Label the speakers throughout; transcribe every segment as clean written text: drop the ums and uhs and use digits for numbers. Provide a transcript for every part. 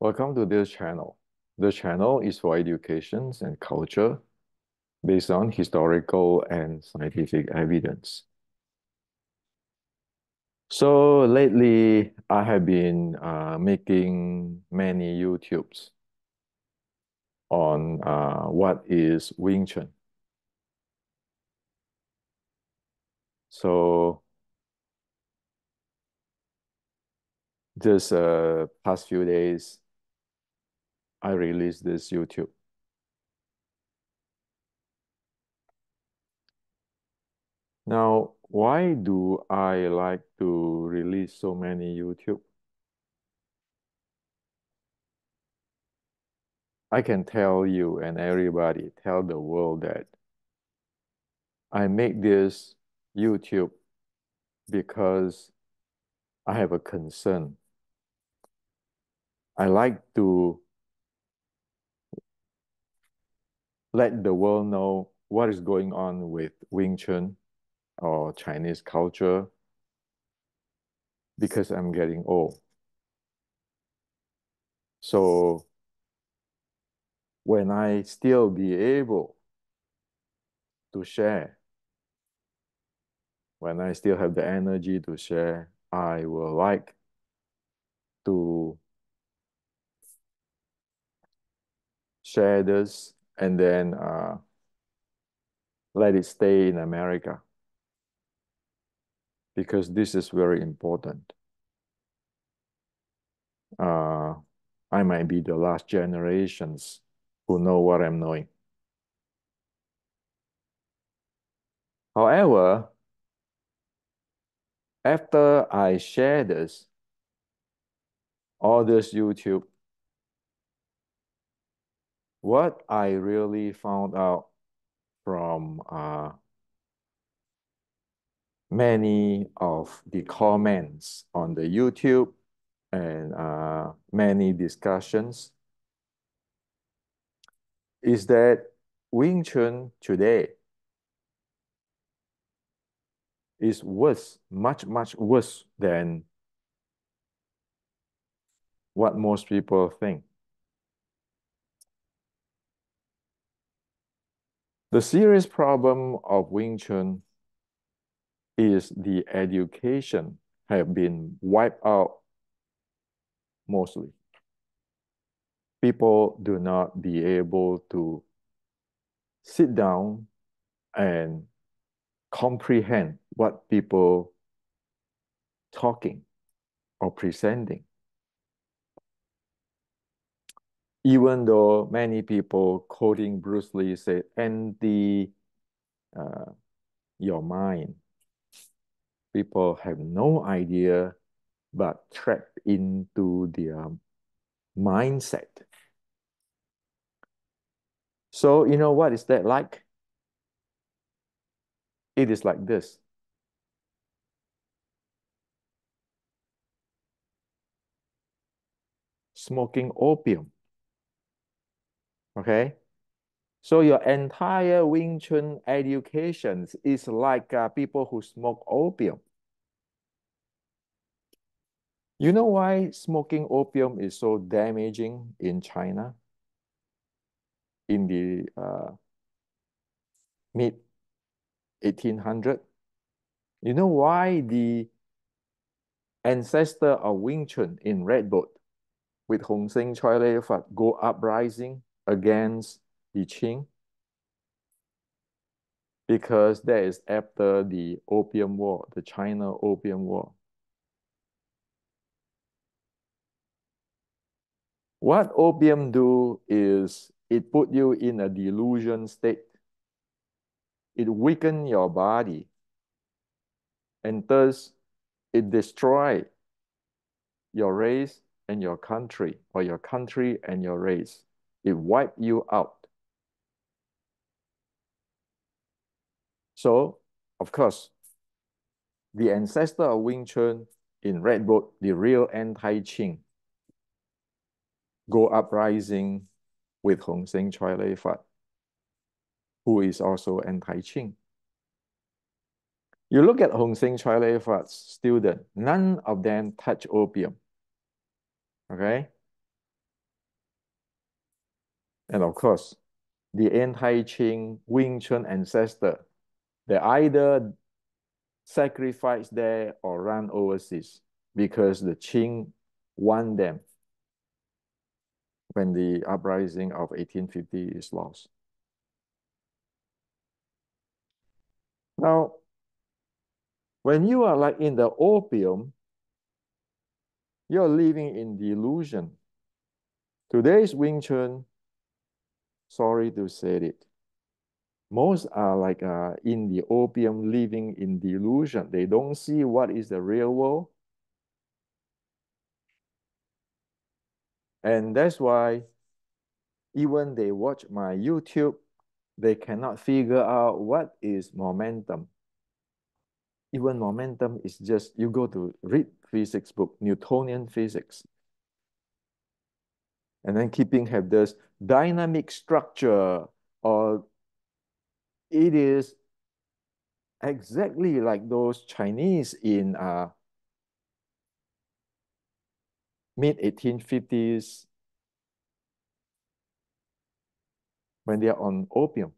Speaker 1: Welcome to this channel. The channel is for education and culture based on historical and scientific evidence. So lately, I have been making many YouTubes on what is Wing Chun. So just past few days, I released this YouTube. Now, why do I like to release so many YouTube? I can tell you and everybody, tell the world that I make this YouTube because I have a concern. I like to let the world know what is going on with Wing Chun or Chinese culture because I'm getting old. So when I still be able to share, when I still have the energy to share, I will like to share this and then let it stay in America because this is very important. Uh, I might be the last generations who know what I'm knowing. However, after I share this, all this YouTube, what I really found out from many of the comments on the YouTube and many discussions is that Wing Chun today is worse, much, much worse than what most people think. The serious problem of Wing Chun is the education have been wiped out mostly. People do not be able to sit down and comprehend what people talking or presenting. Even though many people quoting Bruce Lee say, empty uh, your mind. People have no idea but trapped into their mindset. So, you know what is that like? It is like this. Smoking opium. Okay? So your entire Wing Chun education is like people who smoke opium. You know why smoking opium is so damaging in China in the mid 1800? You know why the ancestor of Wing Chun in Red Boat with Hong Seng Choi Lei Fat go uprising against the Qing? Because that is after the Opium War, the China Opium War. What opium do is it put you in a delusion state. It weaken your body and thus it destroy your race and your country or your country and your race. It wipe you out. So, of course, the ancestor of Wing Chun in Red Boat, the real anti-Qing, go uprising with Hong Seng Choi Lei Fat, who is also anti-Qing. You look at Hong Seng Choi Lei Fat's student, none of them touch opium. Okay? And of course, the anti-Qing Wing Chun ancestor, they either sacrifice there or run overseas because the Qing won them when the uprising of 1850 is lost. Now, when you are like in the opium, you're living in delusion. Today's Wing Chun, sorry to say it, most are like in the opium living in delusion. They don't see what is the real world. And that's why even they watch my YouTube, they cannot figure out what is momentum. Even momentum is just, you go to read physics book, Newtonian physics. And then keeping have this dynamic structure, or it is exactly like those Chinese in mid 1850s when they are on opium.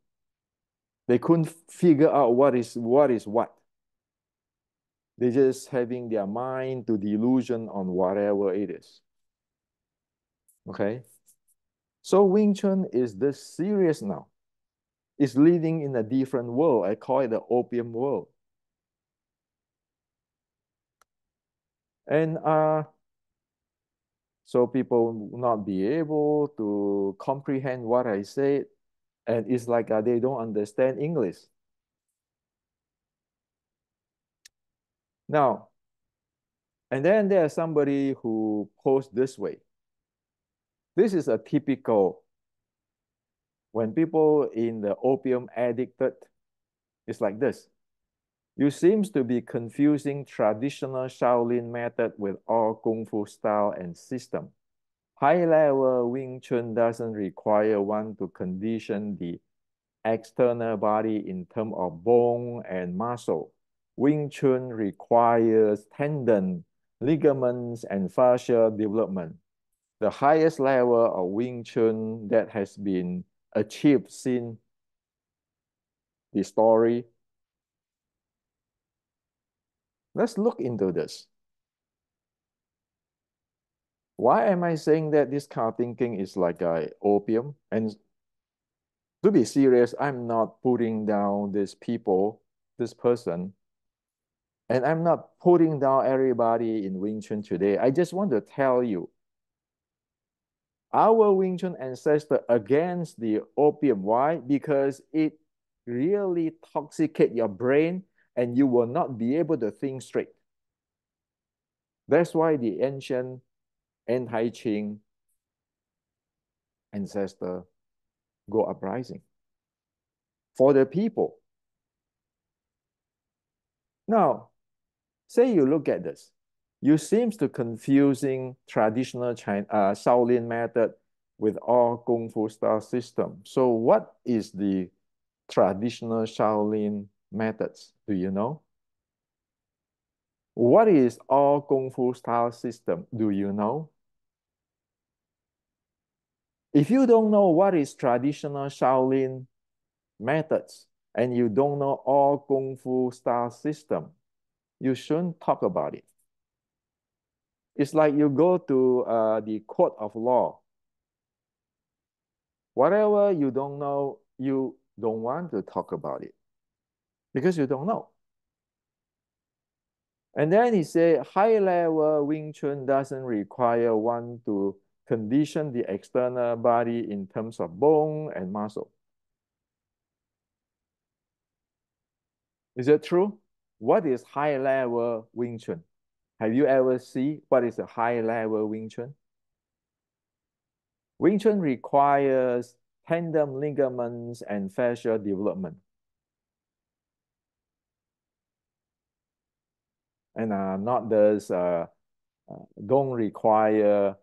Speaker 1: They couldn't figure out what is what. They're just having their mind to delusion on whatever it is. Okay? So Wing Chun is this serious now. It's living in a different world. I call it the opium world. And so people will not be able to comprehend what I said. And it's like they don't understand English. Now, and then there's somebody who posts this way. This is a typical, when people in the opium addicted, it's like this. You seems to be confusing traditional Shaolin method with all Kung Fu style and system. High-level Wing Chun doesn't require one to condition the external body in terms of bone and muscle. Wing Chun requires tendon, ligaments, and fascia development. The highest level of Wing Chun that has been achieved since the story. Let's look into this. Why am I saying that this kind of thinking is like a opium? And to be serious, I'm not putting down these people, this person, and I'm not putting down everybody in Wing Chun today. I just want to tell you, our Wing Chun ancestor against the opium. Why? Because it really toxicate your brain and you will not be able to think straight. That's why the ancient anti-Qing ancestor go uprising for the people. Now, say you look at this, you seems to confusing traditional Shaolin method with all Kung Fu style system. So what is the traditional Shaolin methods? Do you know? What is all Kung Fu style system? Do you know? If you don't know what is traditional Shaolin methods and you don't know all Kung Fu style system, you shouldn't talk about it. It's like you go to the court of law. Whatever you don't know, you don't want to talk about it because you don't know. And then he said, high-level Wing Chun doesn't require one to condition the external body in terms of bone and muscle. Is it true? What is high-level Wing Chun? Have you ever seen what is a high-level Wing Chun? Wing Chun requires tendon, ligaments, and fascia development. And not this, don't require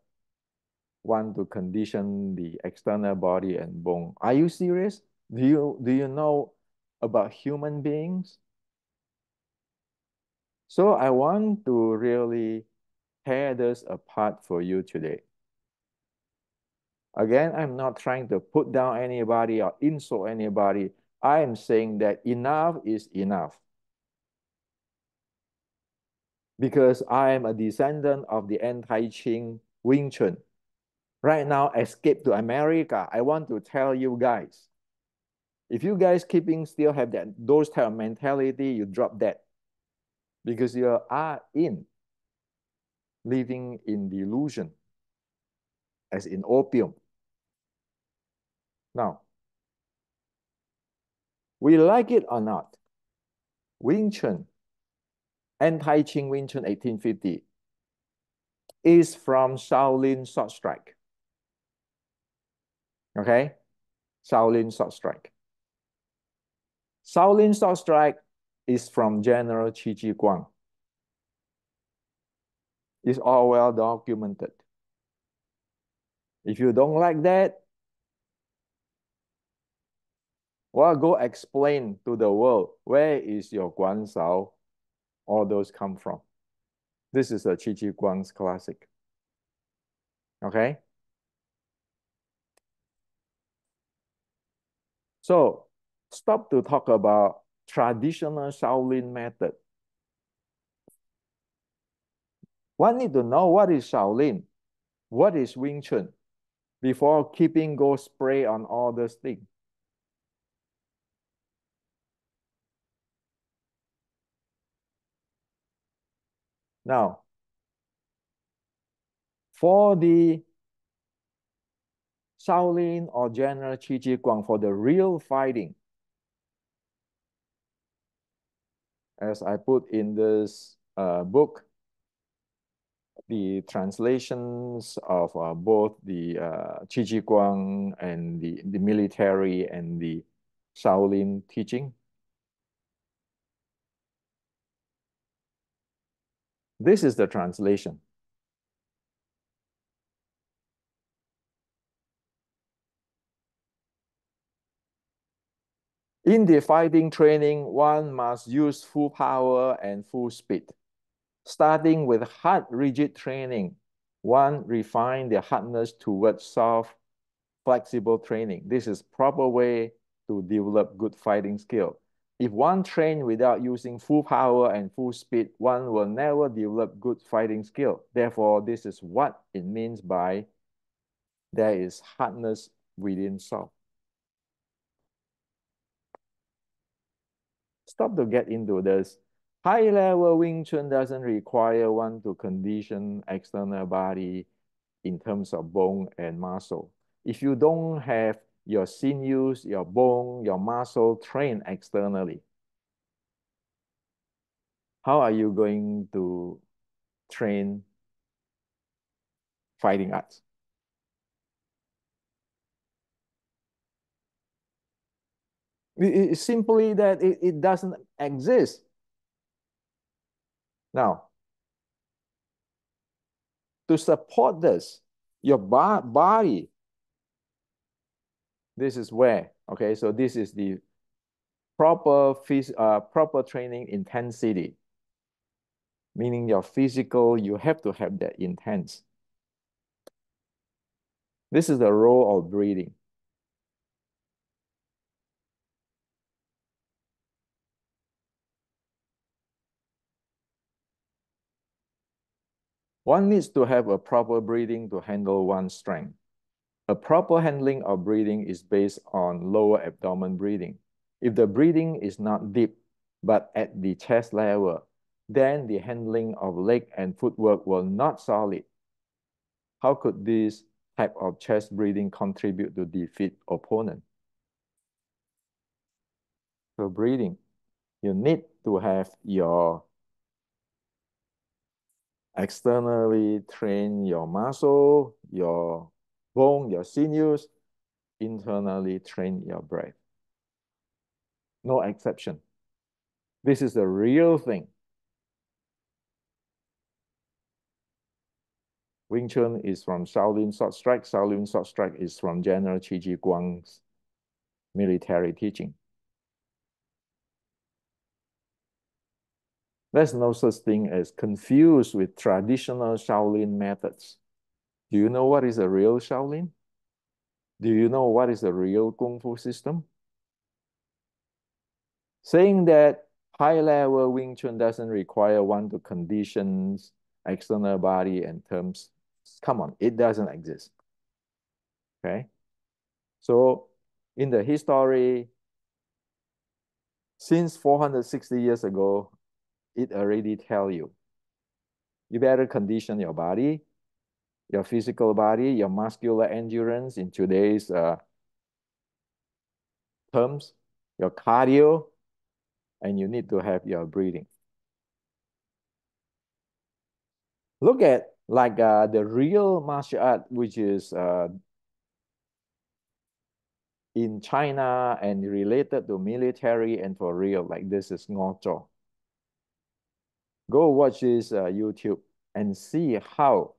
Speaker 1: one to condition the external body and bone. Are you serious? Do you know about human beings? So I want to really tear this apart for you today. Again, I'm not trying to put down anybody or insult anybody. I am saying that enough is enough. Because I am a descendant of the anti-Qing Wing Chun. Right now, escape to America. I want to tell you guys, if you guys still have those type of mentality, you drop that. Because you are living in delusion, as in opium. Now, we like it or not, Wing Chun, anti-Qing Wing Chun 1850, is from Shaolin Sword Strike. Okay? Shaolin Sword Strike. Shaolin Sword Strike is from General Qi Ji Guang. It's all well documented. If you don't like that, well, go explain to the world, where is your Guan Shao? All those come from. This is a Qi Ji Guang's classic. Okay? So, stop to talk about traditional Shaolin method. One need to know what is Shaolin, what is Wing Chun, before keeping go spray on all those things. Now, for the Shaolin or General Qi Ji Guang, for the real fighting, as I put in this book, the translations of both the Qi Ji Guang and the military and the Shaolin teaching. This is the translation. In the fighting training, one must use full power and full speed. Starting with hard, rigid training, one refine the hardness towards soft, flexible training. This is proper way to develop good fighting skill. If one train without using full power and full speed, one will never develop good fighting skill. Therefore, this is what it means by there is hardness within soft. Stop to get into this. High-level Wing Chun doesn't require one to condition external body in terms of bone and muscle. If you don't have your sinews, your bone, your muscle trained externally, how are you going to train fighting arts? It's simply that it doesn't exist. Now, to support this, your body, this is where, okay, so this is the proper training intensity, meaning your physical, you have to have that intense. This is the role of breathing. One needs to have a proper breathing to handle one's strength. A proper handling of breathing is based on lower abdomen breathing. If the breathing is not deep, but at the chest level, then the handling of leg and footwork will not solid. How could this type of chest breathing contribute to defeat opponent? So breathing, you need to have your externally train your muscle, your bone, your sinews, internally train your breath. No exception. This is the real thing. Wing Chun is from Shaolin Sword Strike. Shaolin Sword Strike is from General Qi Ji Guang's military teaching. There's no such thing as confused with traditional Shaolin methods. Do you know what is a real Shaolin? Do you know what is the real Kung Fu system? Saying that high-level Wing Chun doesn't require one to condition external body and terms. Come on, it doesn't exist. Okay? So in the history, since 460 years ago, it already tell you better condition your body, your physical body, your muscular endurance in today's terms, your cardio, and you need to have your breathing. Look at like the real martial art, which is in China and related to military and for real, like this is Ngocho. Go watch this YouTube and see how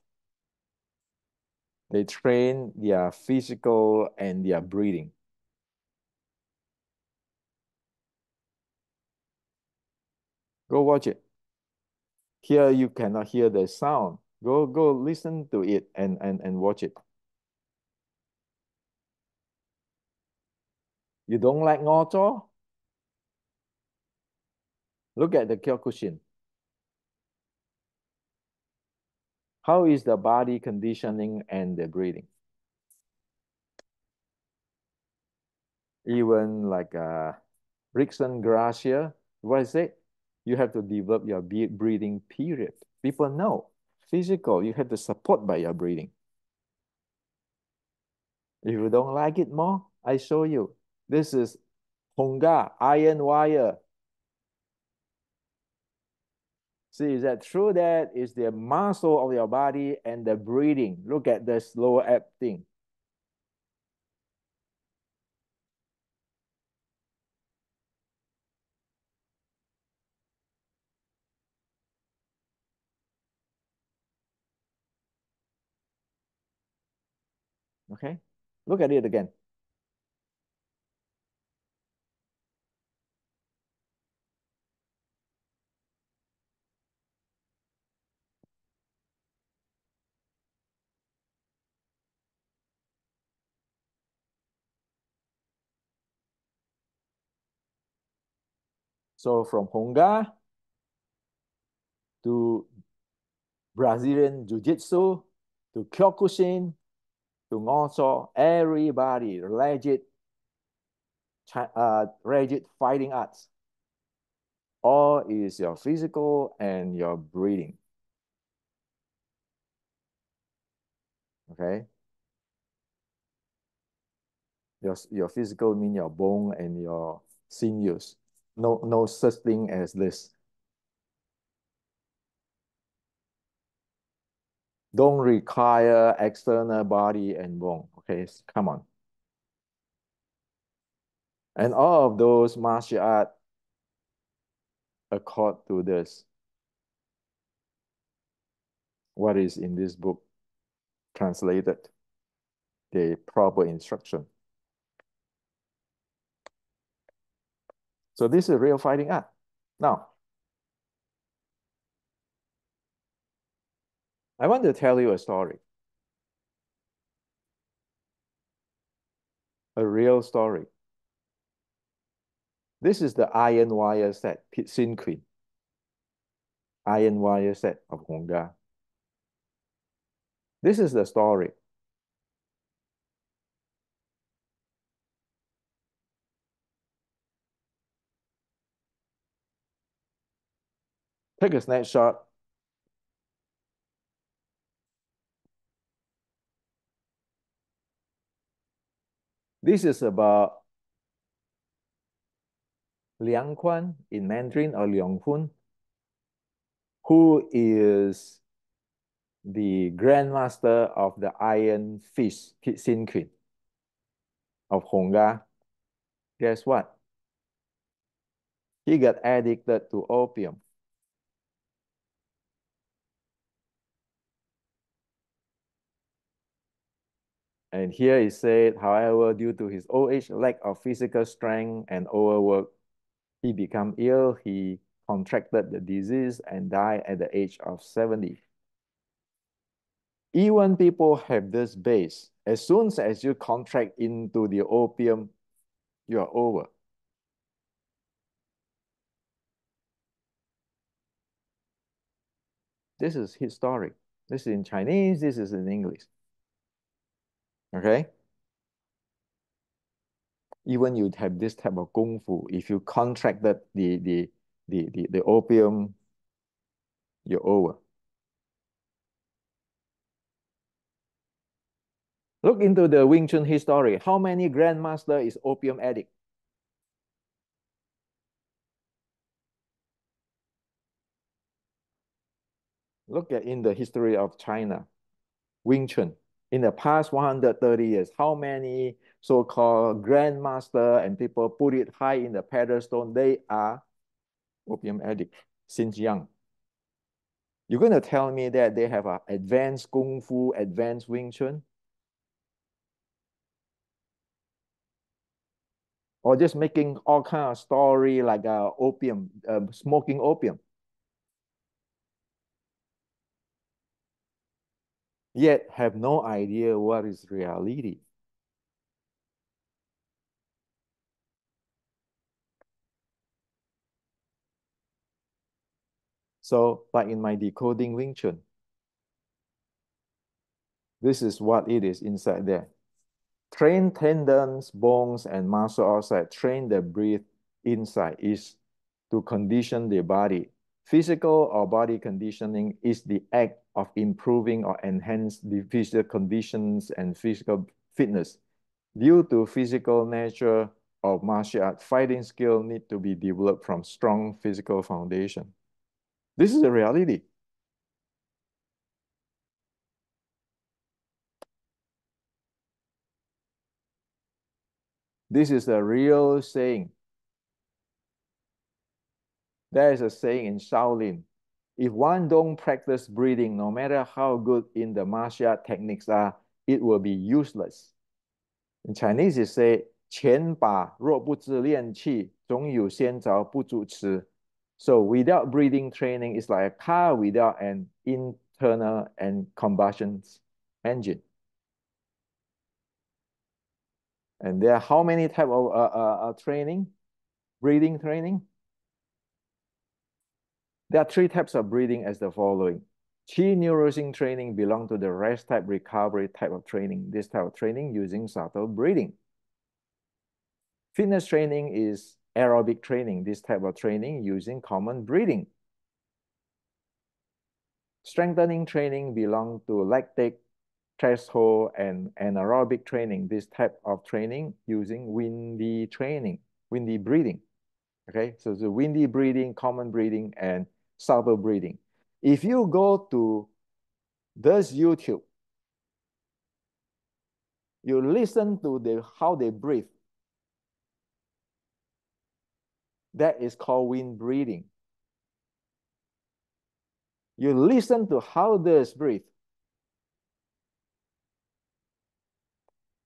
Speaker 1: they train their physical and their breathing. Go watch it. Here you cannot hear the sound. Go listen to it and watch it. You don't like Ngocho? Look at the Kyokushin. How is the body conditioning and the breathing? Even like Rickson Gracia, what is it? You have to develop your breathing period. People know. Physical, you have to support by your breathing. If you don't like it more, I show you. This is Honga, iron wire. See, is that true? That is the muscle of your body and the breathing. Look at the slow ab thing. Okay? Look at it again. So from Honga to Brazilian Jiu-Jitsu to Kyokushin to Ngoso, everybody rigid fighting arts. All is your physical and your breathing. Okay? Your physical mean your bone and your sinews. No such thing as this. Don't require external body and bone. Okay, come on. And all of those martial art accord to this. What is in this book translated? The proper instruction. So this is real fighting art. Now, I want to tell you a story. A real story. This is the iron wire set, Sin Queen. Iron wire set of Honga. This is the story. Take a snapshot. This is about Liang Quan in Mandarin or Liang Kun, who is the grandmaster of the Iron Fist, Sin Queen of Honga. Guess what? He got addicted to opium. And here it said, however, due to his old age, lack of physical strength, and overwork, he became ill. He contracted the disease and died at the age of 70. Even people have this base. As soon as you contract into the opium, you are over. This is historic. This is in Chinese, this is in English. Okay? Even you have this type of kung fu, if you contracted the opium, you're over. Look into the Wing Chun history. How many grandmaster is opium addict? Look at in the history of China, Wing Chun. In the past 130 years, how many so-called grandmaster and people put it high in the pedestal, they are opium addict since young. You're going to tell me that they have an advanced Kung Fu, advanced Wing Chun? Or just making all kind of story like opium, smoking opium? Yet have no idea what is reality. So, like in my decoding Wing Chun, this is what it is inside there. Train tendons, bones, and muscle outside. Train the breath inside is to condition the body. Physical or body conditioning is the act of improving or enhance the physical conditions and physical fitness. Due to physical nature of martial art, fighting skill need to be developed from strong physical foundation. This is a reality. This is a real saying. There is a saying in Shaolin, if one don't practice breathing, no matter how good in the martial art techniques are, it will be useless. In Chinese, it say, 前把若不知练气，总有先着不足持. So without breathing training, it's like a car without an internal and combustion engine. And there are how many type of training? Breathing training? There are three types of breathing as the following. Qi neurosync training belong to the rest type recovery type of training. This type of training using subtle breathing. Fitness training is aerobic training. This type of training using common breathing. Strengthening training belong to lactic, threshold, and anaerobic training. This type of training using windy training, windy breathing. Okay, so the windy breathing, common breathing, and subtle breathing. If you go to this YouTube, you listen to how they breathe. That is called wind breathing. You listen to how they breathe.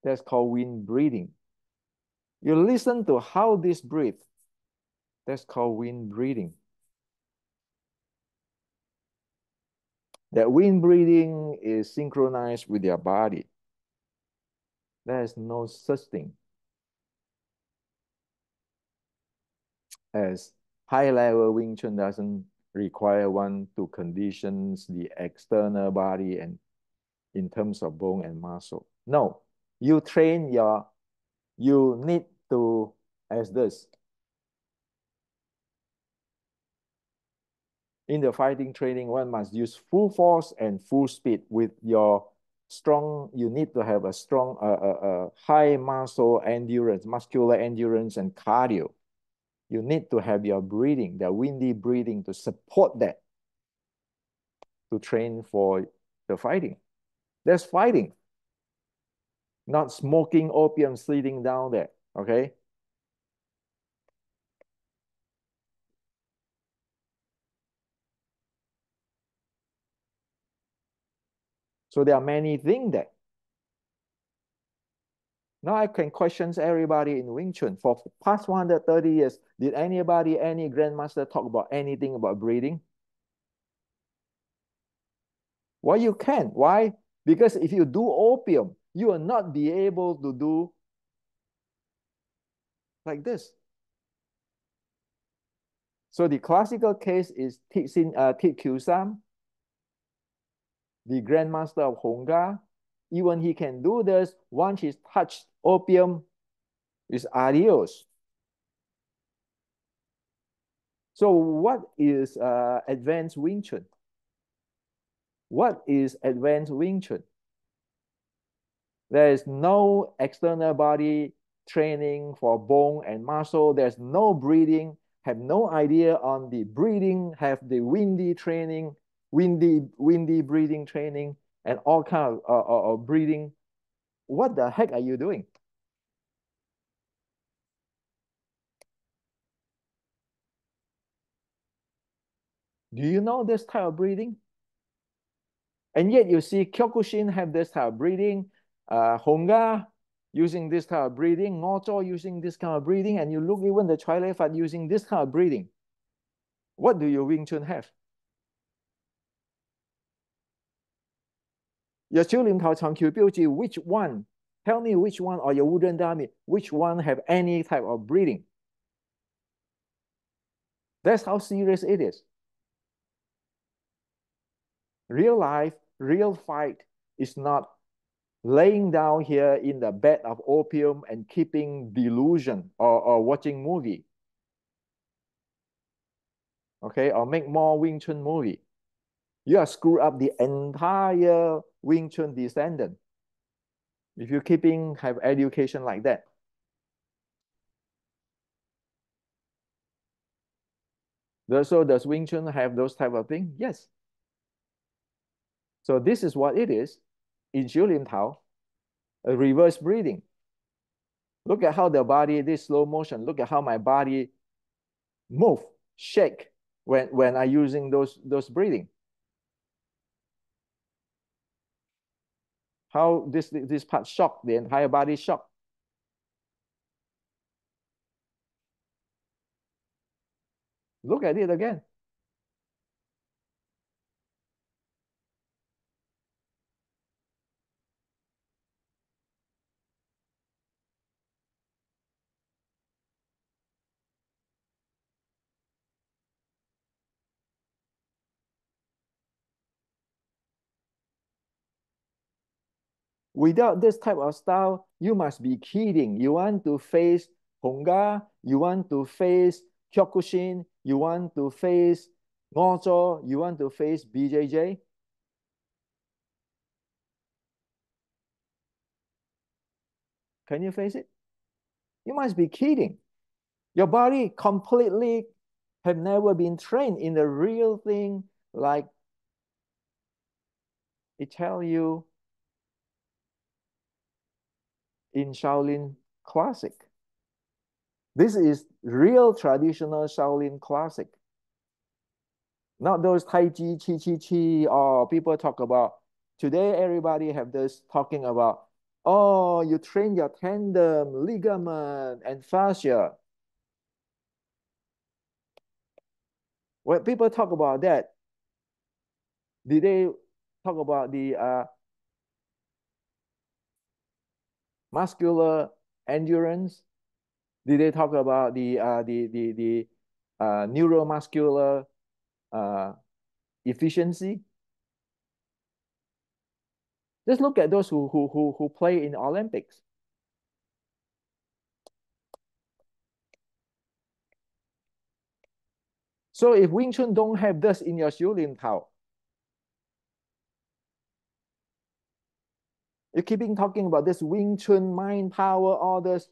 Speaker 1: That's called wind breathing. You listen to how this breathe. That's called wind breathing. That wind breathing is synchronized with your body. There is no such thing as high-level Wing Chun doesn't require one to condition the external body and in terms of bone and muscle. No, you need to, as this. In the fighting training, one must use full force and full speed with your strong, you need to have a strong, high muscle endurance, muscular endurance and cardio. You need to have your breathing, the windy breathing to support that, to train for the fighting. That's fighting, not smoking opium sitting down there, okay? So there are many things that. Now I can question everybody in Wing Chun. For past 130 years, did anybody, any grandmaster talk about anything about breathing? Why you can? Why? Because if you do opium, you will not be able to do like this. So the classical case is Tit Kyu Sam, the grandmaster of Hongga. Even he can do this, once he's touched opium, is adios. So what is advanced Wing Chun? What is advanced Wing Chun? There is no external body training for bone and muscle. There's no breathing. Have no idea on the breathing. Have the windy training, windy breathing training, and all kind of breathing. What the heck are you doing? Do you know this type of breathing? And yet you see Kyokushin have this type of breathing, Hongga using this type of breathing, Ngozo using this kind of breathing, and you look even the Chai Fat using this kind of breathing. What do your Wing Chun have? Your 少林頭長橋標誌, which one? Tell me which one, or your wooden dummy, which one have any type of breathing? That's how serious it is. Real life, real fight is not laying down here in the bed of opium and keeping delusion or watching movie. Okay, or make more Wing Chun movie. You are screw up the entire Wing Chun descendant if you have education like that. So does Wing Chun have those type of things? Yes. So this is what it is in Xiu Lim Tao, a reverse breathing. Look at how the body, this slow motion, look at how my body move, shake when I using those breathing. How this part shock, the entire body shock. Look at it again. Without this type of style, you must be kidding. You want to face Hongga, you want to face Kyokushin, you want to face Ngozo, you want to face BJJ. Can you face it? You must be kidding. Your body completely have never been trained in the real thing, like it tell you in Shaolin Classic. This is real traditional Shaolin Classic. Not those Tai Chi, Chi, or people talk about. Today, everybody have this talking about, oh, you train your tendon, ligament, and fascia. When people talk about that, did they talk about the muscular endurance? Did they talk about the neuromuscular efficiency? Just look at those who play in Olympics. So if Wing Chun don't have this in your Xiu Lim Tao, you keeping talking about this Wing Chun, mind power, all this.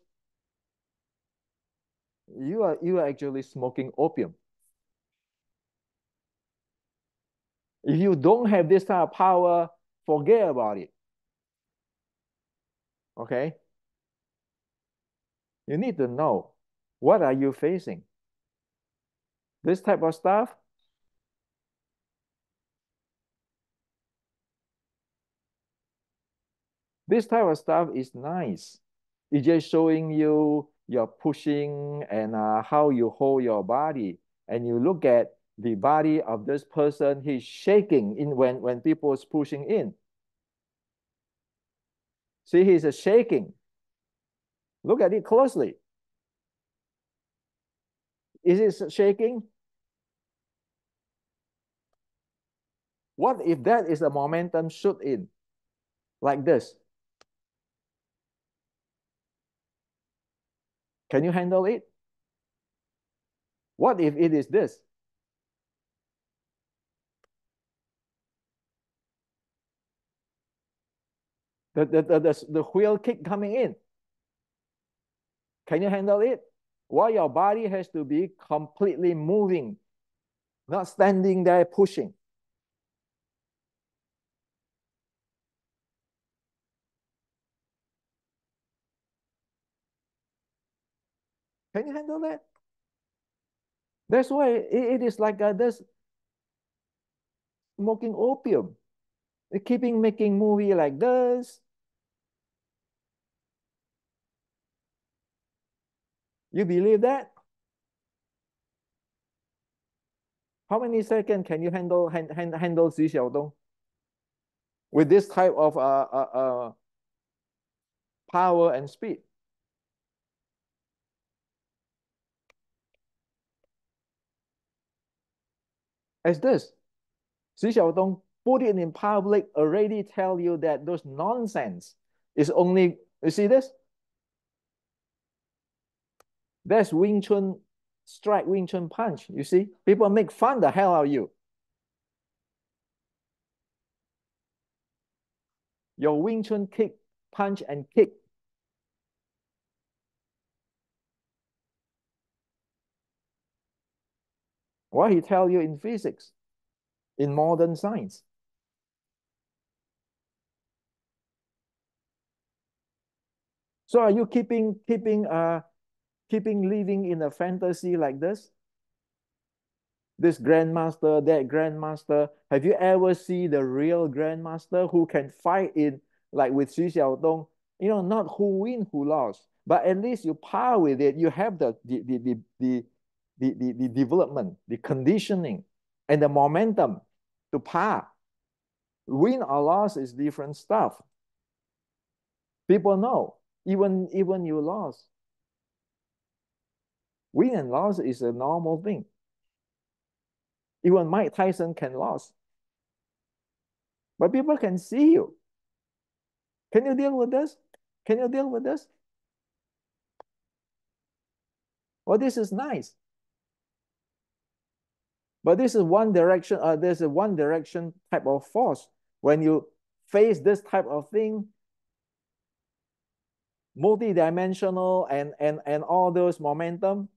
Speaker 1: You are actually smoking opium. If you don't have this kind of power, forget about it. Okay? You need to know, what are you facing? This type of stuff, is nice. It's just showing you your pushing and how you hold your body. And you look at the body of this person, he's shaking in when people is pushing in. See, he's shaking. Look at it closely. Is it shaking? What if that is a momentum shoot in like this? Can you handle it? What if it is this? The wheel kick coming in. Can you handle it? While your body has to be completely moving, not standing there pushing. Can you handle that? That's why it is like this smoking opium. Keeping making movie like this. You believe that? How many seconds can you handle Xi Xiaodong with this type of power and speed? As this, Xi Xiaodong put it in public already tell you that those nonsense is only, you see this? That's Wing Chun strike, Wing Chun punch. You see, people make fun the hell out of you. Your Wing Chun kick, punch and kick. What he tell you in physics, in modern science. So are you keeping living in a fantasy like this? This grandmaster, that grandmaster. Have you ever seen the real grandmaster who can fight in like with Xu Xiaodong? You know, not who win, who lost, but at least you par with it. You have the development, the conditioning, and the momentum to par. Win or loss is different stuff. People know, even you lost. Win and loss is a normal thing. Even Mike Tyson can lose. But people can see you. Can you deal with this? Can you deal with this? Well, this is nice. But this is one direction, there's a one direction type of force. When you face this type of thing, multi-dimensional and all those momentum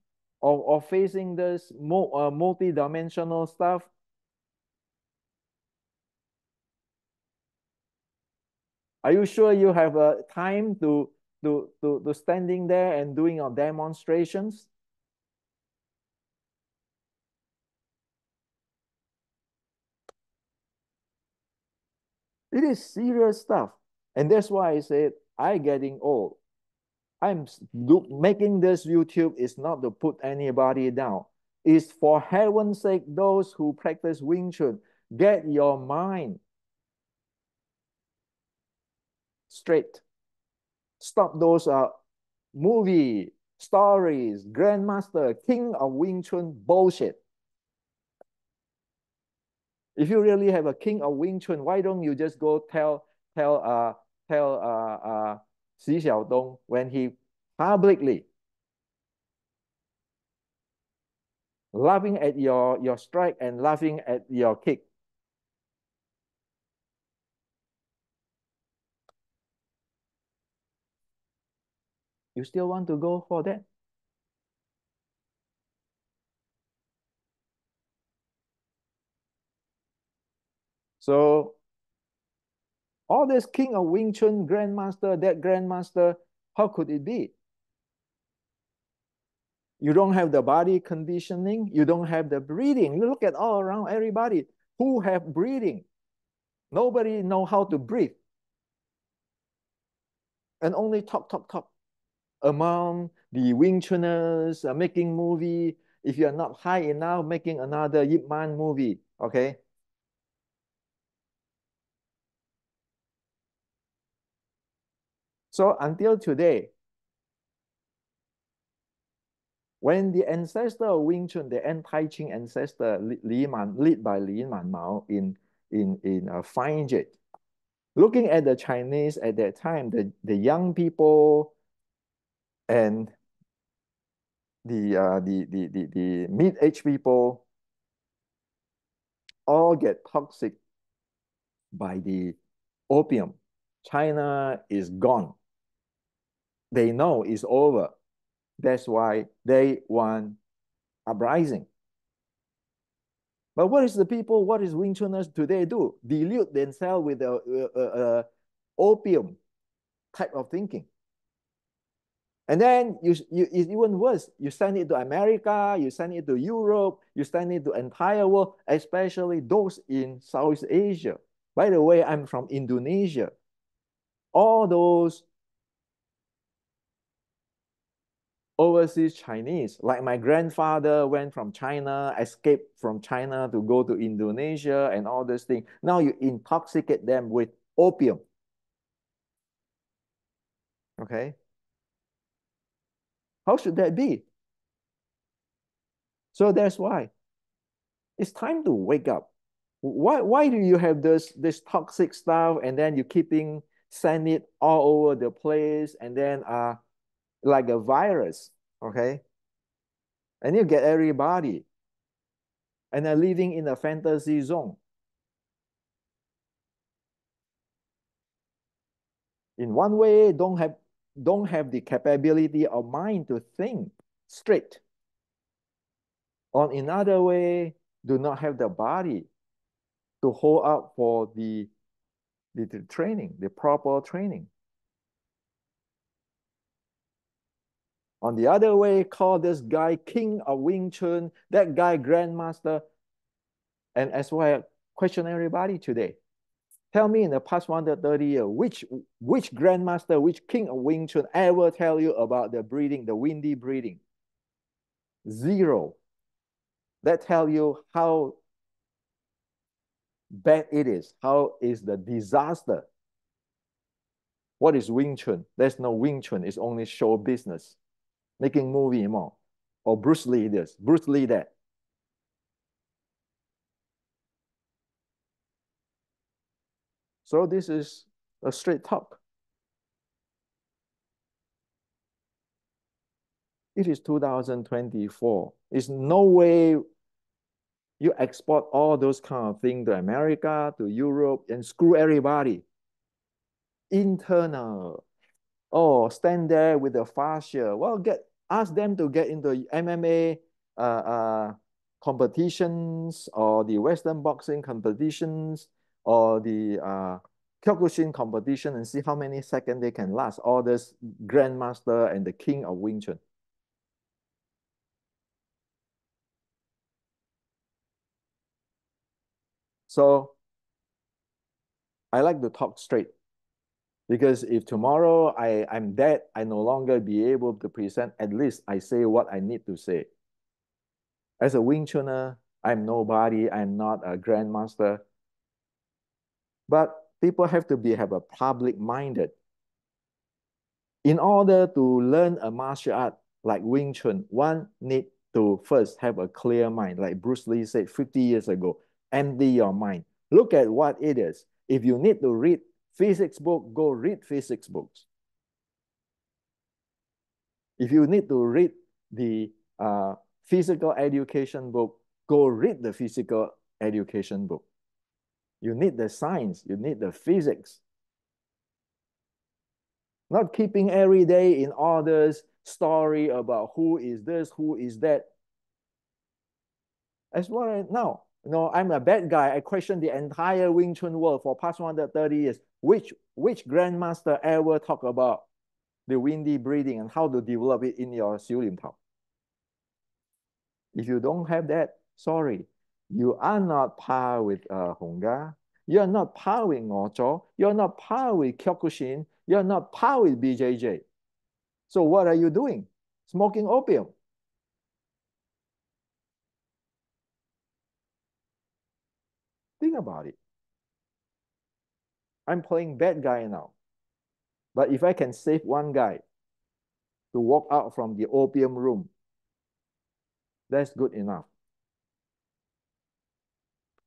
Speaker 1: of facing this multi-dimensional stuff, are you sure you have time to standing there and doing your demonstrations? It is serious stuff. And that's why I said I getting old. I'm making this YouTube is not to put anybody down. It's for heaven's sake, those who practice Wing Chun, get your mind straight. Stop those movie stories, Grandmaster, King of Wing Chun bullshit. If you really have a King of Wing Chun, why don't you just go tell Xi Xiaodong when he publicly laughing at your strike and laughing at your kick. You still want to go for that? So all this King of Wing Chun, Grandmaster, that Grandmaster, how could it be? You don't have the body conditioning. You don't have the breathing. You look at all around everybody who have breathing. Nobody know how to breathe. And only talk. Among the Wing Chuners making movie, if you're not high enough, making another Yip Man movie, okay? So until today, when the ancestor of Wing Chun, the anti Qing ancestor led by Li Manmao in find it, looking at the Chinese at that time, the young people and the mid-aged people all get toxic by the opium. China is gone. They know it's over. That's why they want uprising. But what is the people, what is Wing Chuners today do? Delude themselves with the opium type of thinking. And then it's even worse. You send it to America, you send it to Europe, you send it to entire world, especially those in Southeast Asia. By the way, I'm from Indonesia. All those overseas Chinese, like my grandfather went from China, escaped from China to go to Indonesia and all these things. Now you intoxicate them with opium. Okay? How should that be? So that's why it's time to wake up. Why do you have this toxic stuff and then you keeping send it all over the place and then like a virus, okay? And you get everybody and they're living in a fantasy zone. In one way, don't have the capability of mind to think straight. On another way, do not have the body to hold up for the training, the proper training. On the other way, call this guy king of Wing Chun, that guy grandmaster. And as well, I question everybody today. Tell me in the past 130 years, which grandmaster, which king of Wing Chun ever tell you about the breathing, the windy breathing? Zero. That tell you how bad it is, how is the disaster. What is Wing Chun? There's no Wing Chun, it's only show business. Making movie more. Or Bruce Lee this, Bruce Lee that. So this is a straight talk. It is 2024. It's no way you export all those kind of things to America, to Europe, and screw everybody. Internal. Oh, stand there with the fascia. Well, ask them to get into MMA competitions or the Western boxing competitions or the Kyokushin competition and see how many seconds they can last. All this grandmaster and the king of Wing Chun. So I like to talk straight because if tomorrow I'm dead, I no longer be able to present, at least I say what I need to say. As a Wing Chuner, I'm nobody, I'm not a grandmaster. But people have to have a public minded. In order to learn a martial art like Wing Chun, one need to first have a clear mind. Like Bruce Lee said 50 years ago, empty your mind. Look at what it is. If you need to read physics book, go read physics books. If you need to read the physical education book, go read the physical education book. You need the science, you need the physics. Not keeping every day in all this story about who is this, who is that. As well as now, I'm a bad guy. I question the entire Wing Chun world for past 130 years. Which grandmaster ever talk about the windy breathing and how to develop it in your Xiu Lim Tao? If you don't have that, sorry, you are not par with Hong Ga. You're not par with Ngo Zhou. You're not par with Kyokushin. You're not par with BJJ. So what are you doing? Smoking opium. Think about it. I'm playing bad guy now. But if I can save one guy to walk out from the opium room, that's good enough.